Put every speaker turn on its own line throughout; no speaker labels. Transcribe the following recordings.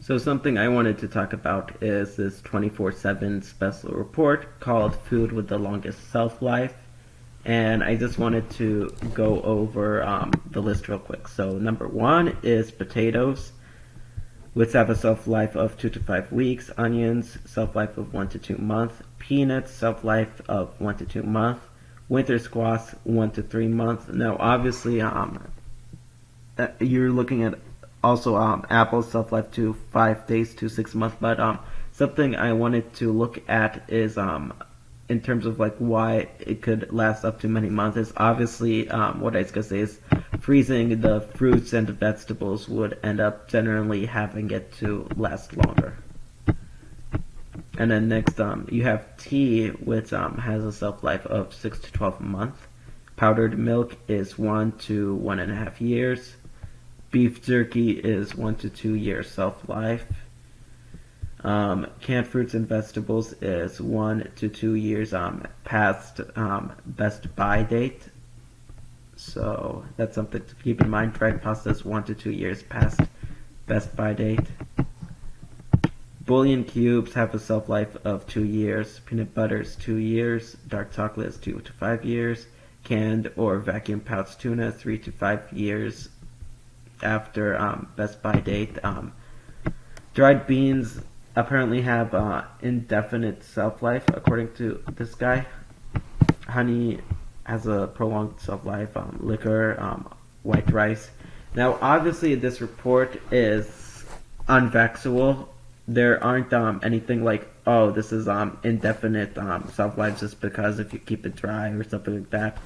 So something I wanted to talk about is this 24/7 special report called Food with the Longest Shelf Life. And I just wanted to go over the list real quick. So number one is potatoes, which have a shelf life of 2 to 5 weeks. Onions, shelf life of 1 to 2 months. Peanuts, shelf life of 1 to 2 months. Winter squash, 1 to 3 months. Now obviously you're looking at also apples, shelf life to 5 days to 6 months. But something I wanted to look at is in terms of like why it could last up to many months is obviously what I was gonna say is freezing the fruits and the vegetables would end up generally having it to last longer. And then next you have tea, which has a shelf life of 6 to 12 months. Powdered milk is 1 to 1.5 years. Beef jerky is 1 to 2 years shelf life. Canned fruits and vegetables is 1 to 2 years past best buy date. So that's something to keep in mind. Fried pasta is 1 to 2 years past best buy date. Bouillon cubes have a shelf life of 2 years. Peanut butter is 2 years. Dark chocolate is 2 to 5 years. Canned or vacuum pouch tuna 3 to 5 years after best buy date. Dried beans apparently have indefinite shelf life according to this guy. Honey has a prolonged shelf life. Liquor, white rice. Now obviously this report is unfactual. There aren't anything like, oh, this is indefinite shelf life just because if you keep it dry or something like that,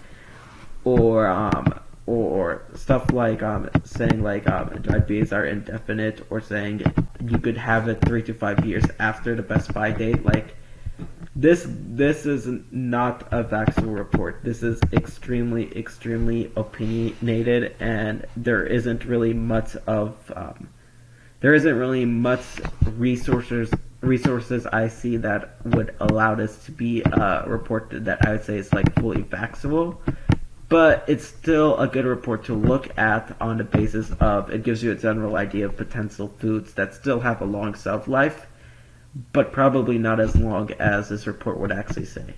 or stuff like saying like dried beans are indefinite, or saying you could have it 3 to 5 years after the best buy date. Like this is not a factual report. This is extremely opinionated, and there isn't really much resources I see that would allow this to be a report that I would say is like fully factual. But it's still a good report to look at on the basis of it gives you a general idea of potential foods that still have a long shelf life, but probably not as long as this report would actually say.